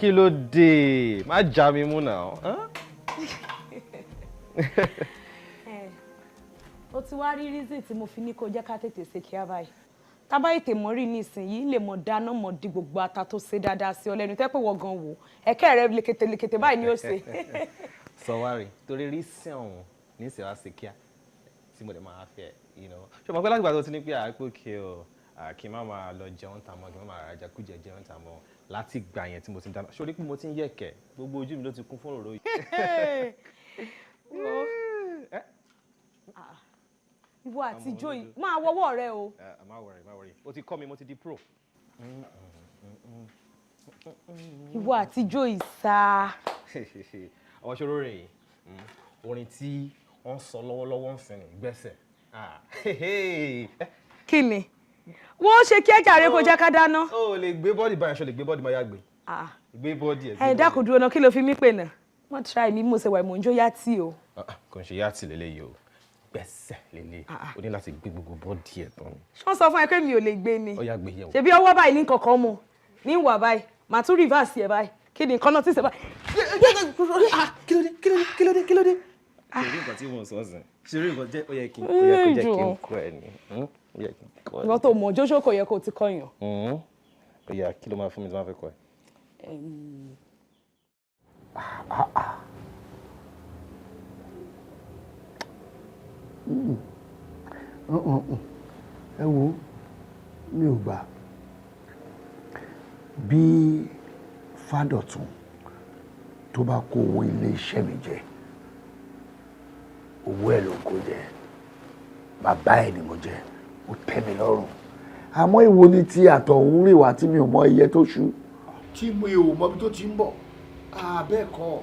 Kí ló dé? Má já mi mú náà. Ó ti wá rí reason tí mo fi ní kó jẹ́ ká tètè ṣe kíá báyìí. Tá bá ètè mọ́ rí nísìnyí lè mọ̀ dáná mọ̀ di gbogbo ata tó ṣe dáadáa sí ọ lẹ́nu tẹ́ pé wọ́n gan wò. Ẹ̀kẹ́ rẹ̀ lekete báyìí ni ó ṣe. Sọ̀wárì torí rí sí ọ̀hún ní ìṣe wá ṣe kíá tí mo lè máa fẹ́ ṣé mo pẹ́ láti gbà tó ti ní pé àpò kí o kí n má máa lọ jẹun tà mọ́ kí n má máa rajà kújẹ jẹun tà mọ́ láti gbà yẹn tí mo ti ń dáná sórí pé mo ti ń yẹ̀kẹ́ gbogbo ojú mi ló ti kún fún òróró yìí. Ìwọ àti Joy máa wọ́wọ́ rẹ o. Má worry o ti kọ́ mi mo ti di pro. Ìwọ àti Joy sá. Ọwọ́ ṣòro rẹ̀ yìí orin tí wọ́n sọ lọ́wọ́lọ́wọ́ ń sìn gbẹ́sẹ̀. Kí ni? Wọ́n ṣe kí ẹ̀jà rẹ kó jẹ́ ká dáná. O lè gbé bọ́ọ̀dì báyìí ṣo lè gbé bọ́ọ̀dì máa yá gbé. Gbé bọ́ọ̀dì ẹ̀. Ẹ dákun dúró náà kí ló fi mí pè náà? Wọ́n try mi mo ṣe wà ìmọ̀ njó yàtì o. Kò ń ṣe yàtì lélẹ́yìí o. Gbẹ́sẹ̀ lélẹ̀. O ní láti gbé gbogbo bọ́ọ̀dì ẹ̀ tán. Wọ́n sọ fún ẹ pé mi ò lè gbé ni. Ó yá gbé yẹ̀wò. Ṣebí ọwọ́ báyìí ní kankan mu ní ìwà báyìí màá tún reverse ẹ̀ báyìí kí ni nǹkan náà ti ṣe báyìí. Kí ló dé? Ṣé rí nǹkan tí mo sọ sìn? Ṣé rí nǹkan jẹ́ ó yẹ kí n kọ́ ẹ ni? Ìwọ́n tó mọ̀ jóṣó kò yẹ kó ti kọ́yàn. Ó yá kí ló máa fún mi tí wọ́n fẹ́ kọ́ ẹ? Ẹ wo mi ò gbà bí Fádọ̀tún tó bá kó owó ilé iṣẹ́ mi jẹ owó ẹ̀ ló kó jẹ bàbá ẹ̀ ni mo jẹ ó tẹ́ mi lọ́rùn àmọ́ ìwo ni ti àtọ̀hún rìn wá tí mi ò mọ iye tó ṣú tí mi ò mọ ibi tó ti ń bọ̀ bẹ́ẹ̀ kọ́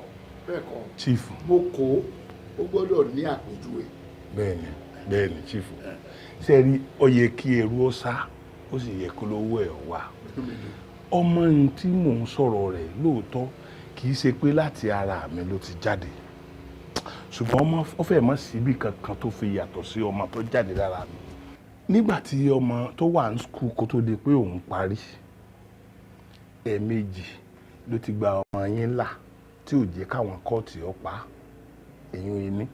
chief mo kó ó gbọ́dọ̀ ní àpèjúwe. bẹ́ẹ̀ni chief ṣe rí ó yẹ kí ẹrú ó sá ó sì yẹ kó lówó ẹ̀ wá ọmọ ní tí mò ń sọ̀rọ̀ rẹ̀ lóòótọ́ kì í ṣe pé láti ara mi ló ti jáde ṣùgbọ́n ó fẹ́ mọ́ síbì kankan tó fi yàtọ̀ sí ọmọ tó jáde lára mi nígbà tí ọmọ tó wà ní skul kó tó di pé òun parí ẹ̀ẹ̀mejì ló ti gba ọmọ yín là tí ò jẹ́ káwọn kóòtù ọ̀pá èyí ní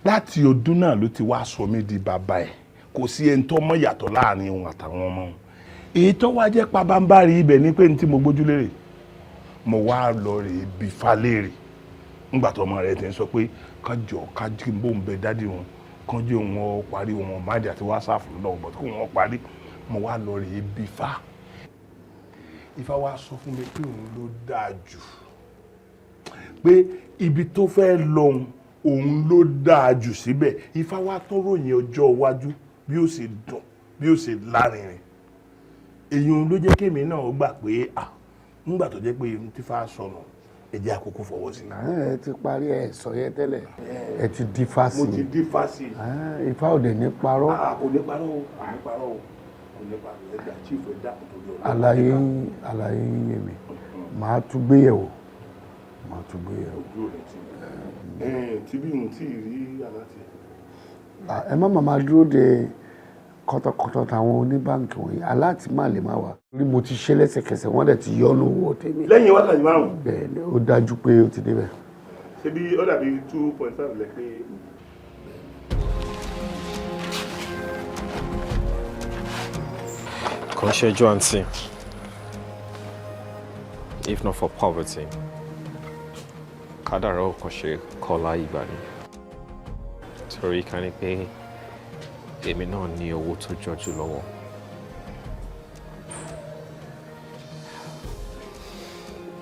láti ọdún náà ló ti wá sọ mí di bàbá ẹ̀ kò sí ẹni tó mọ̀ yàtọ̀ láàrin òun àtàwọn ọmọ òun èyí tó wá jẹ́ pabambarì ibẹ̀ ní pé ní tí mo gbójú lérè mo wá lọ rè bí falérè ńgbà tó ọmọ rẹ̀ ti ń sọ pé kájọ kájí bó ń bẹ dádì wọn kánjú wọn parí wọn máàdì àti wásáàfù lọ́wọ́ bọ̀ tí wọn parí mo wá lọ rè bí fa Ifá wá sọ fún mi pé òun ló dáa jù pé ibi tó fẹ́ lọ òun ló dáa jù síbẹ̀ Ifá wá tó ròyìn ọjọ́ iwájú bí ó ṣe dùn bí ó ṣe lárinrin èyí ló jẹ́ kémi náà gbà pé nígbà tó jẹ́ pé tí Ifá sọnù ẹ̀jẹ̀ àkókò fọwọ́ sí. ẹ ti parí ẹ sọ yẹn tẹ́lẹ̀ ẹ ti di fásì. mo ti di fásì. Ifá òde ní parọ́. kò ní parọ́ o kò ní parọ́ ẹgbẹ́ àti ìfẹ́ dàpọ̀ tó lọ. àlàyé yé mi màá tún gbéyẹ̀wò. ojú rẹ̀ ti tí bí n tí rí aláti. ẹ má màmá dúró de kọ́tọ̀kọ́tọ̀ táwọn oníbáǹkì wọ̀nyí aláàtì má lè má wà. rí mo ti ṣe lẹ́sẹ̀kẹsẹ̀ wọ́n dẹ̀ ti yọ lówó tèmi. lẹ́yìn wákàtí márùn-ún. bẹ́ẹ̀ ni ó dájú pé ó ti débẹ̀. ṣé bí ó dàbí 2.5 lẹ pé. Kò ń ṣẹ́jú àǹtí if not for poverty kádàrá ò kàn ṣe kọ́lá ìgbà ni torí ká ní pé èmi náà ní owó tó jọjú lọ́wọ́.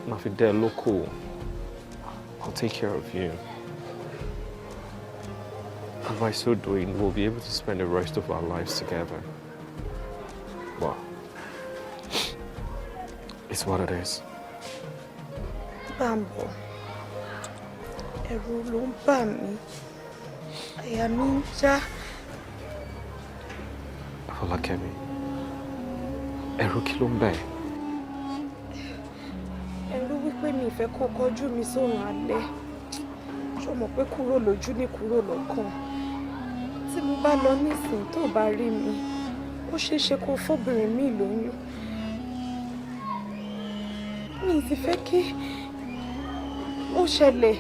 Máa fi dẹ́ lóko, I'll take care of you. And by so doing, we'll be able to spend the rest of our lives together. Well, it's what it is. Bambo, ẹ̀rù ló ń bà mí, àyà mi ń já. Fọlákẹ́mi, ẹ̀rù kí ló ń bà ẹ́? Ẹ̀rù wípé mi ìfẹ́ kó kọjú mi sórun alẹ́. Ṣó mọ̀ pé kúrò lójú ní kúrò lọ́kàn. Tí mo bá lọ nísìn tó bá rí mi, ó ṣeé ṣe kó fóbìnrin mi lóyún. Mi mi sì fẹ́ kí ó ṣẹlẹ̀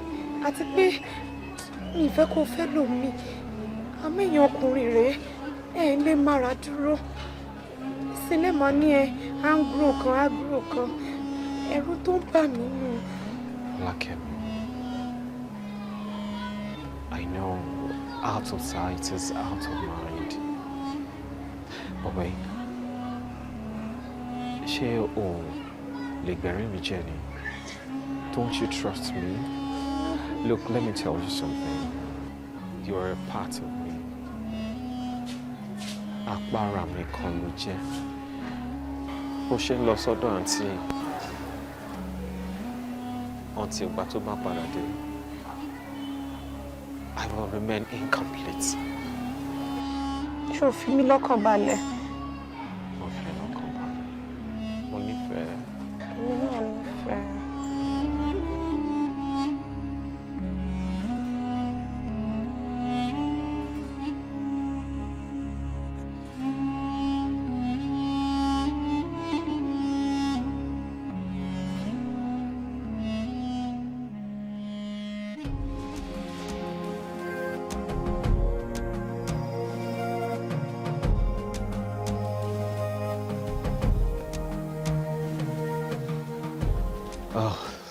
àti pé mi fẹ́ kó fẹ́ lò mí àmọ́ èèyàn ọkùnrin rèé ẹ lè mára dúró sinimá ní ẹ áńgúrò kan ẹ̀rù tó ń bà mí nù. Lakemi, I know out of sight is out of mind. But wait, ṣé o lè gbẹ̀rín mi jẹ́ ni? Don't you trust me? Look, let me tell you something. You're a part of me. Agbára mi kan ló jẹ́. Bó ṣe ń lọ sọ́dọ̀ àǹtí ìgbà tó bá padà dé, I will remain incomplete. Ṣé o fi mí lọ́kàn balẹ̀? Mo fi lọ́kàn balẹ̀. Mo nífẹ̀ẹ́. Èmi náà nífẹ̀ẹ́.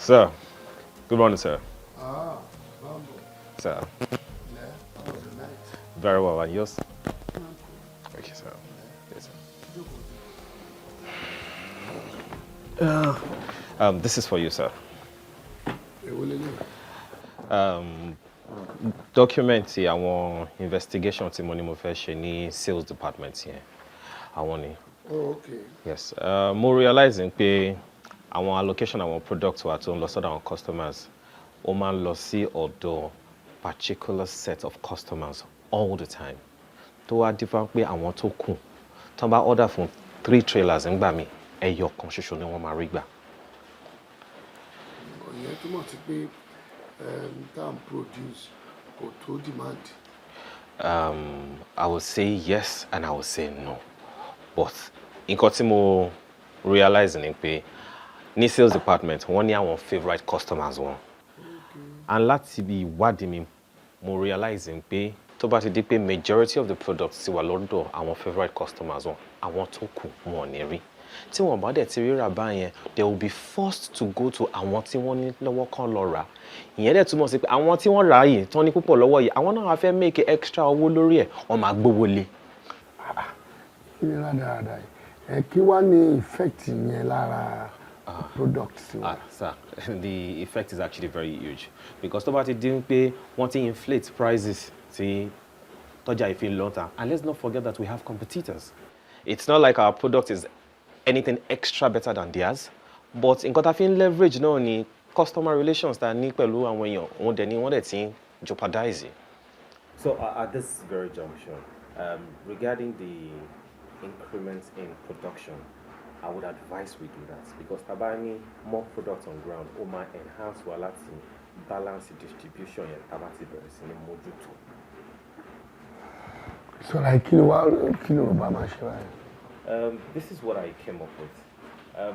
Sir, good morning, sir. Bambo. Sir, Yeah, how was the night? very well, and yours? Okay, sir. Yes, sir. This is for you, sir. Document àwọn investigation tí mo ní mo fẹ́ ṣe ní sales department yẹn. Àwọn ni. Oh, okay. Yes. Mo realizing pé àwọn allocation àwọn products wa tó ń lọ sọ́dọ̀ àwọn customers ó máa ń lọ sí ọ̀dọ̀ particular set of customers all the time. Tó wá different pé àwọn tó kù tó bá order fún 3 trailers ńgbà mí ẹyọ kan ṣoṣo ni wọ́n máa rí gbà. Ìyẹn túmọ̀ sí pé time produce kò tó demand. I would say yes and I would say no. But nǹkan tí mo realize ni pé ní sales department wọ́n ní àwọn favourite customers wọn. And láti bí ìwádìí mi mo realize pé tó bá ti di pé majority of the products ti wà lọ́dọ̀ àwọn favourite customers wọn àwọn tó kù wọn ò ní rí. Tí wọ́n bá dẹ̀ ti rírà báyẹn they will be forced to go to àwọn tí wọ́n ní lọ́wọ́ kan lọ rà. Ìyẹn dẹ̀ túmọ̀ sí pé àwọn tí wọ́n rà yìí tán ní púpọ̀ lọ́wọ́ yìí àwọn náà wá fẹ́ make extra owó lórí ẹ̀ wọ́n máa gbówó lé. Kí ni rádaràdà yìí? Kí wá ní effect yẹn lára products wa? Sir, the effect is actually very huge because tó bá ti di pé wọ́n ti inflate prices tí tọ́jà ìfi lọ́ta, and let's not forget that we have competitors. It's not like our product is anything extra better than theirs, but nǹkan tá fi ń leverage náà ni customer relations tá ní pẹ̀lú àwọn èèyàn wọ́n dẹ̀ ti ń jeopardize. So at this very junction, regarding the increments in production, I would advise we do that because tabani more products on ground ó máa enhance wa láti balance distribution yẹn taba ti bẹ̀rẹ̀ sí ní mójútó. So like kí ni Yorùbá máa ṣe báyìí? This is what I came up with.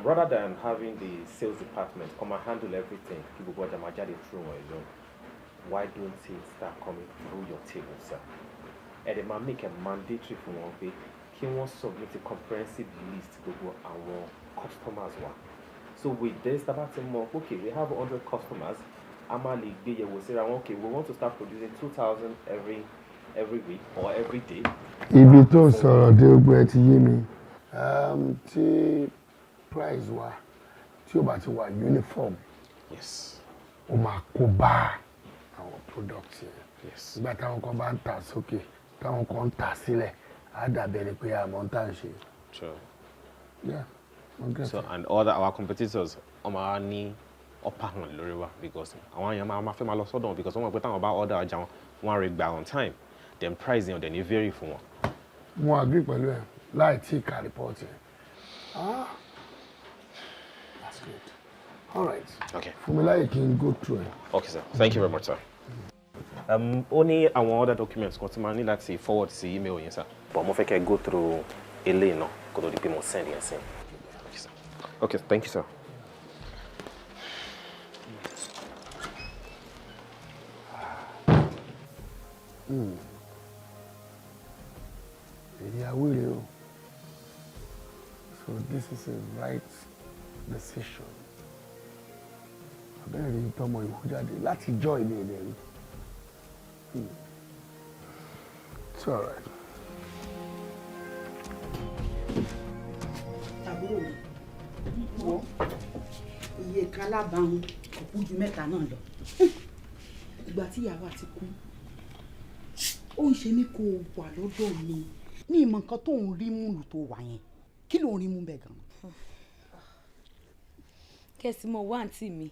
Rather than having the sales department come and handle everything, kí gbogbo ọjà máa jáde through wọn alone, why don't it start coming through your table, sir? And they might make a mandatory fún wọn pé kí wọ́n submit a comprehensive list gbogbo àwọn customers wa. So with this, okay, we have 100 customers. Amali gbéyẹ̀wò síra wọn, okay, we want to start producing 2,000 every week or every day. Ibi tó sọ̀rọ̀ dé gbogbo ẹ ti yé mi. Tí price wa tí ó bá ti wà uniform. Yes. Ó máa kó bá àwọn products yẹn. Yes. Ìgbà táwọn kan bá ń tà sókè, táwọn kan ń tà sílẹ̀, á dàbẹ̀ ni pé àmọ́ ń tà ń ṣe. Sure. Yeah. Okay. So and all our competitors máa ní upper hand lórí wa because àwọn èèyàn máa fẹ́ máa lọ sọ́dọ̀ wọn because wọ́n mọ̀ pé táwọn bá order ọjà wọn wọ́n á rí gbà on time then price yẹn dẹ̀ ní vary fún wọn. Mo agree pẹ̀lú ẹ láì tí ká report yẹn. That's good. All right. Okay. Fúnmiláyè kí n go through it. Okay, sir. Thank you very much, sir. Ó ní àwọn other documents kan tí máa ní láti forward sí email yẹn, sir. But mo fẹ́ kẹ́ go through eléyìí náà kó tó di pé mo send yẹn sí. Okay, sir. Okay, thank you, sir. ìyàwó rẹ o. So this is a right decision. Abẹ́rẹ́ rí tọmọ ìwú jáde láti jọ ilé ilẹ̀ rí. It's all right. Àbúrò mi, wọ́n iye kan lábàáhùn kò ju mẹ́ta náà lọ. Ìgbà tí ìyàwó àti kú, ó ń ṣe mí kó wà lọ́dọ̀ mi. Ní ìmọ̀ nǹkan tó ń rí múlù tó wà yẹn, kí ló ń rí mú bẹ́ẹ̀ gan-an? Kẹ́sì mọ̀ wá àǹtí mi,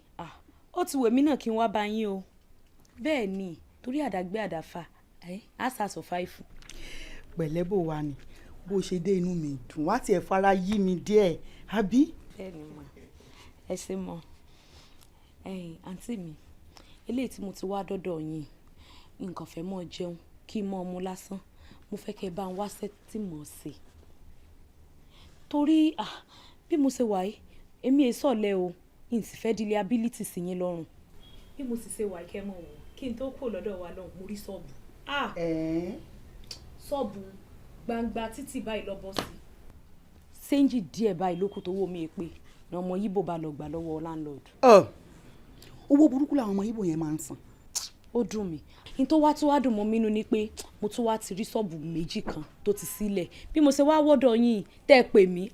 ó ti wèmí náà kí n wá bá yín o. Bẹ́ẹ̀ ni, torí àdágbé àdáfà, á sàṣọ fáìfù. Pẹ̀lẹ́ bò wá ni, bó ṣe dé inú mi dùn, wá tiẹ̀ fara yí mi díẹ̀, àbí? Bẹ́ẹ̀ ni mà, ẹ ṣe mọ̀. Àǹtí mi, eléyìí tí mo ti wá dọ́dọ̀ yín, nǹkan fẹ́ mọ́ jẹun kí n mọ́ ọmú lásán. Mo fẹ́ kẹ́ bá ń wáṣẹ́ tí mo ṣe. Torí bí mo ṣe wà yìí, èmi è sọ̀lẹ̀ o, n sì fẹ́ di liability sí yín lọ́rùn. Bí mo sì ṣe wà kẹ́ mọ̀ wò, kí n tó kó lọ́dọ̀ wa lọ́hùn mo rí ṣọ́ọ̀bù. Ṣọ́ọ̀bù gbangba títì báyìí lọ́bọ̀ sí. Séńjì díẹ̀ báyìí lókù tó wò mí pé ní ọmọ Yíbò bá lọ gbà lọ́wọ́ landlord. Owó burúkú làwọn ọmọ Yíbò yẹn máa ń san. Ó dùn mí. N tó wá dùn mọ́ mínú ni pé mo tún wá ti rí ṣọ́ọ̀bù méjì kan tó ti sílẹ̀. Bí mo ṣe wá wọ́dọ̀ yín tẹ́ ẹ pè mí,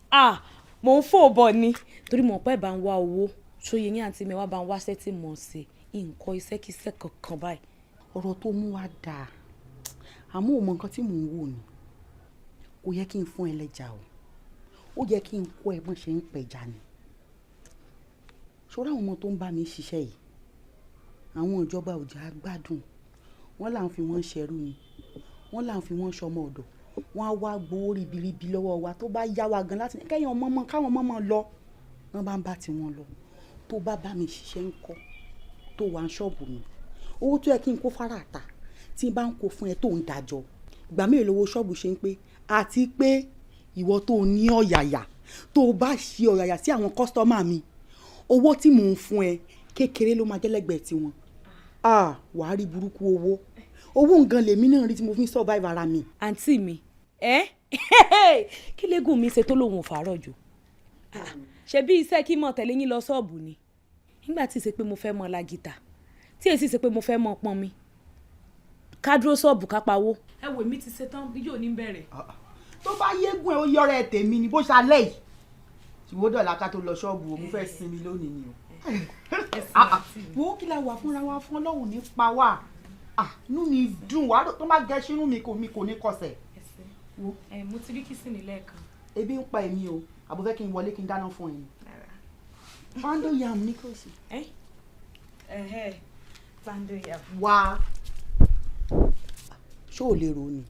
mò ń fò bọ̀ ni. Torí mo pẹ́ bá ń wá owó. Ṣóye yín àǹtí mi wá bá ń wáṣẹ́ tí mò ń ṣe. Nǹkan iṣẹ́kíṣẹ́ kankan báyìí. Ọ̀rọ̀ tó mú wa dáa. Àmọ́ ò mọ nǹkan tí mò ń wò ni. Kò yẹ kí n fún ẹlẹ́ja o. Ó yẹ kí n kọ́ ẹ bọ́n ṣe ń pẹja ni. Ṣọ́ra àwọn ọmọ tó ń bá mi ṣiṣẹ́ yìí. Àwọn ìjọba ò jẹ́ á gbádùn. Wọ́n là ń fi wọ́n ṣẹrú ni. Wọ́n là ń fi wọ́n ṣọmọ ọ̀dọ̀. Wọ́n á wá gbowó ribiribi lọ́wọ́ wa tó bá yá wa gan láti kẹ́yìn káwọn ọmọ lọ. Wọ́n bá ń bá tiwọn lọ. Tó bá bá mi ṣiṣẹ́ ń kọ́ tó wà ń ṣọ́ọ̀bù mi. Owó tó yẹ kí n kó fara àtà tí n bá ń kó fún ẹ tó ń dájọ́. Ìgbà mélòó lówó ṣọ́ọ̀bù ṣe ń pé àti pé ìwọ tó ní ọ̀yàyà tó bá ṣe ọ̀yàyà sí àwọn kọ́sítọ́mà mi. Owó tí mò ń fún ẹ kékeré ló máa jẹ́ lẹ́gbẹ̀ẹ́ tiwọn. Wàá rí burúkú owó. Owó nǹkan lèmi náà rí tí mo fi ń survive ara mi. Àǹtí mi, kí légùn mi ṣe tó lòun ò fàárọ̀ jù? Ṣebí iṣẹ́ kí mọ̀ tẹ̀lé yín lọ ṣọ́ọ̀bù ni. Nígbà tí ì ṣe pé mo fẹ́ mọ la gìtà, tí èsì ṣe pé mo fẹ́ mọ pọn mi. Ká dúró ṣọ́ọ̀bù ká pawó. Ẹ wò mí ti ṣe tán bí yóò ní bẹ̀rẹ̀. Tó bá yégún ẹ ó yọrọ ẹ tèmi ni bó ṣalẹ́ yìí. Ṣùgbọ́n dọ̀là ká tó lọ ṣọ́ọ̀bù o, mo fẹ́ sinmi lónìí ni o. Wo kí la wà fúnra wa fún Ọlọ́run nípa wa. Inú mi dùn wá tó má gẹ sínú mi kò ní kọsẹ̀. Mo ti rí kìsìnì lẹ́ẹ̀kan. Ebi ń pa èmi o, àbò fẹ́ kí n wọlé kí n dáná fún ẹ̀yin. Pando yam ní kò sí. Pando yam. Wá. Ṣé o lè ro ni?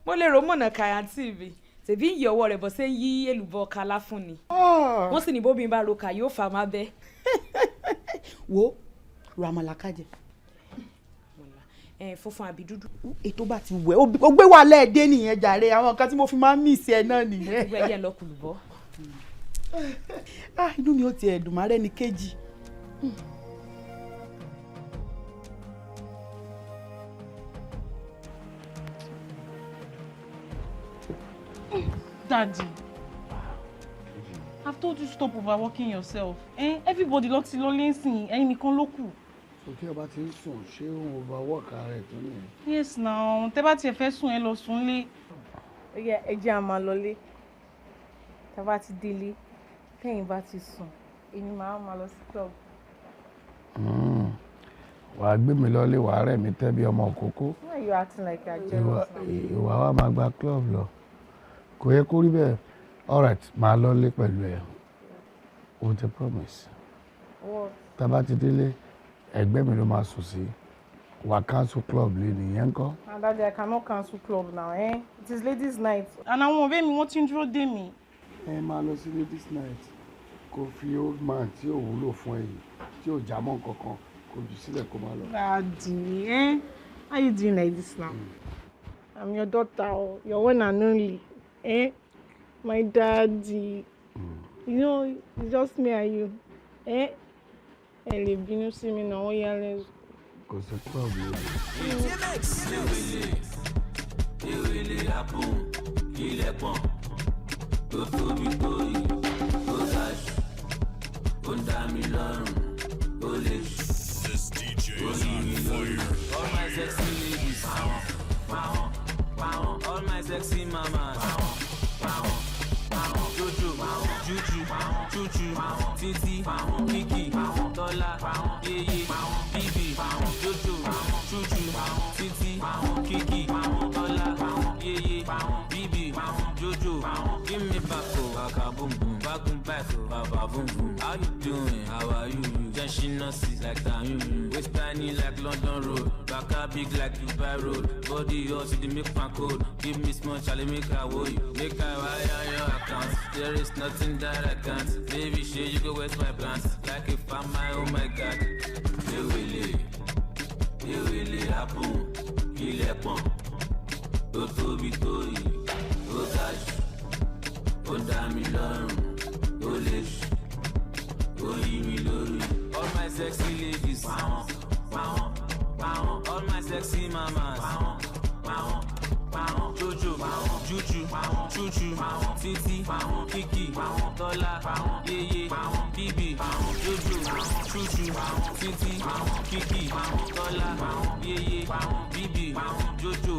Mo lè ro mọ̀nà kàyàntì mi. Ṣèbí ń yí ọwọ́ rẹ̀ bọ́ sí yí èlùbọ́ kala fún ni. Wọ́n sì ní bóbi bá ro kà yóò fà má bẹ́. Wo ro àmàlà kájẹ. Funfun àbí dúdú. Ètò bá ti wẹ̀ ó gbé wà lẹ́ẹ̀dẹ́ nìyẹn jàre àwọn nǹkan tí mo fi máa ń mí ìsẹ̀ náà nìyẹn. Ìgbà yẹn lọ kùlùbọ́. Inú mi ò tiẹ̀ dùn má rẹ́ni kejì. Daddy, I've told you stop overworking yourself. Everybody looks lolensing, ẹ̀yin nìkan ló kù. Òkè ọba ti ń sùn, ṣé òun overwork ara ẹ̀ tó nìyẹn? Yes now, tẹ́ bá tiẹ̀ fẹ́ sùn ẹ lọ sùn lé. Ẹ jẹ́ a máa lọlé. Tá bá ti délé, tẹ́yìn bá ti sùn, èmi máa lọ sí club. Wàá gbé mi lọ́lé wàá rẹ̀ mí tẹ́ bí ọmọ òkókó. Why are you acting like you're jealous? Ìwà wa máa gba club lọ. Kò yẹ kó rí bẹ́ẹ̀. All right, máa lọ́lé pẹ̀lú ẹ. With a promise. What? Tá bá ti délé, ẹgbẹ́ mi ló máa sùn sí. Wà cancel club lé nìyẹn kọ́. Daddy, I cannot cancel club now, It is ladies' night. And àwọn ọ̀rẹ́ mi wọ́n ti ń dúró dè mí. Ẹ máa lọ sí ladies night. Kò fi old man tí ò wúlò fún ẹ̀yìn, tí ò jámọ́ kankan, kò jù sílẹ̀ kó máa lọ. Daddy, how you doing like this now? I'm your daughter, your one and only. My daddy. You know, it's just me and you. Ẹ lè bínú sí mi náà, ó yá let's kò sí problem. ewele apun ilẹ̀ pọ̀n tó tóbi tó yìí ó dájú ó dá mi lọ́rùn ó lè ṣù ó yí mi lórí. All my sexy ladies all my sexy mamas Jojo, Juju, Chuchu, Titi, Kiki, Tola, Yeye, Bibi, Jojo, Chuchu, Titi, Kiki, Tola, Yeye, Bibi, Jojo. Give me back, baka boom boom, back baba boom boom. How you doing? How are you? Just she not see like that. Waist tiny like London Road, baka big like Dubai Road. Body yours with the make fan code. Give me small challenge, make I woe you, make I wire your account. There is nothing that I can't. Baby, sure you go waste my plans. Like if I'm my, oh my God. They will happen. Il est bon. Toto bitoi. Otage. Odami lorun. Olesh. Oyimi lori. All my sexy ladies. All my sexy mamas. Jojo, Juju, Chuchu, Titi, Kiki, Tola, Yeye, Bibi, Jojo, Chuchu, Titi, Kiki, Tola, Yeye, Bibi, Jojo.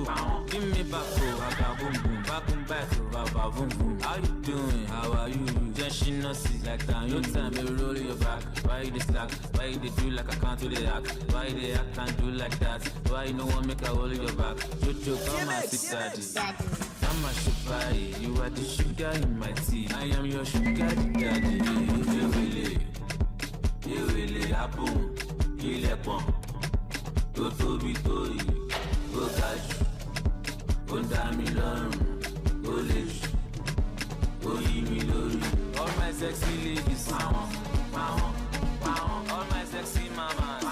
Give me back, baka boom boom, back baba boom boom. How you doing? How are you? Just she not see like that. No time, me roll your back. Why you this slack? Why you do like I can't do the act? Why they act can't do like that? Why you no one make a hold your back? Jojo, come and sit daddy. I'm a sugar, you are the sugar in my tea. I am your sugar daddy. You will happen. Il est bon. Toto bitoi. Otage. Odami lorun. Olesh. Oyimi lori. All my sexy ladies. All my sexy mamas.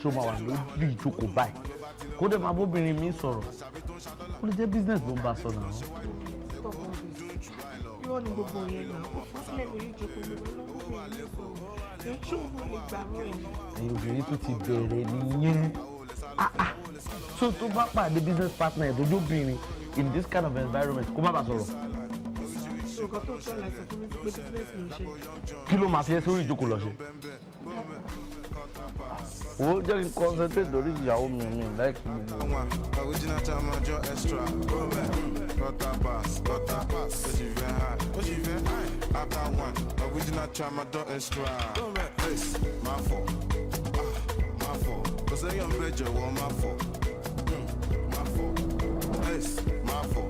ṣó máa wà lórí ìjókòó báyìí kó dẹ̀ máa bóbìnrin mi sọ̀rọ̀ ó lè jẹ́ business ló ń bá sọ náà. irọ́ ni gbogbo yẹn náà kò fásílẹ̀ lórí ìjókòó lọ́wọ́ èyí tí òun lè gbà rọ̀ ẹ̀. ẹ̀yin obìnrin tó ti bẹ̀rẹ̀ nìyẹn tó bá pàdé business partner ẹ̀ lójóbìnrin in this kind of environment kó má bàa sọ̀rọ̀. nǹkan tó sọ láìsọ fún mi pé business ló ń ṣe. kí ló máa fi ẹ́ sórí ìjókòó lọ ṣe. wo jẹ́ kí n concentrate lórí ìyàwó mi láìpẹ́ gbogbo. original time ọjọ́ extra butter pass ó sì fẹ́ high after one original time ọjọ́ extra ace máa fọ̀ kò sẹ́yìn ọ̀bẹ jọ̀wọ́ máa fọ̀ ace máa fọ̀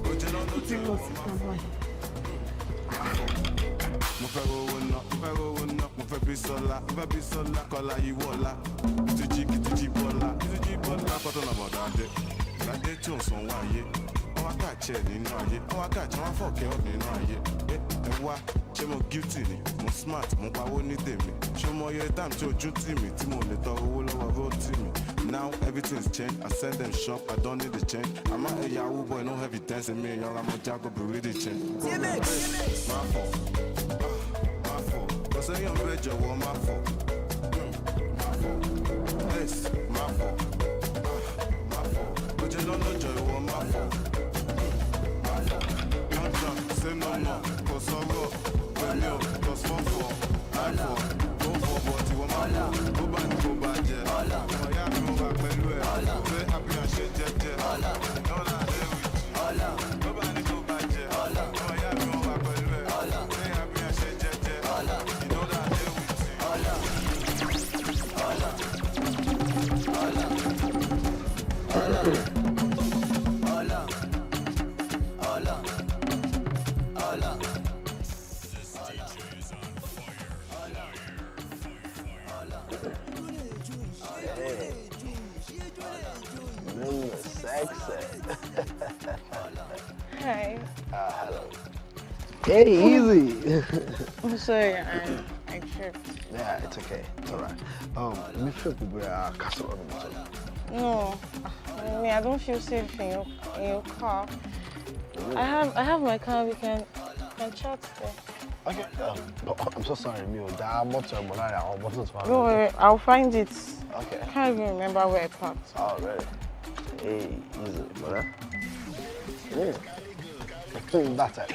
ó jẹ́ lọ́dún tí wọ́n máa fọ̀. Mo fẹ́ rówó ná, mo fẹ́ bí sọ́lá, kọ́lá yìí wọ́lá, ìtújí bọ́lá, lápọ̀tọ̀ làbọ̀dá dé. ládé tí ò ń sanwó ayé wọ́n wá káàkiri nínú ayé wọ́n wá káàkiri wọ́n fọ̀kẹ́ ọ̀ nínú ayé ẹ wá ṣé mo guilty ni mo smart mo pawó ní tèmi ṣé mo yẹ dáàm tí ojú tì mí tí mo lè tọrọ owó lọ́wọ́ Rotimi. Now everything's changed. I send them shop, I don't need the change. I'm out a Yahoo boy, no heavy dancing me. Young, I'm a jago, but really change. My fault. My fault. Cause I am red, you want my fault. My fault. Yes, my fault. My fault. But you don't know joy, you want my fault. My fault. I'm drunk, say no more. Cause I'm raw. When you, cause 4-4. I'm 4. Go for what you want my fault. Go back, go back, yeah. Hi. Hello. Hey, easy. I'm sorry, I tripped. Yeah, it's okay. It's alright. Me feel we are castle. No, I don't feel safe in your car. I have my car. We can chat there. Okay. I'm so sorry, me. Don't worry, I'll find it. Okay. I can't even remember where I parked. Oh, really? Hey, easy, brother. Yeah. That's it.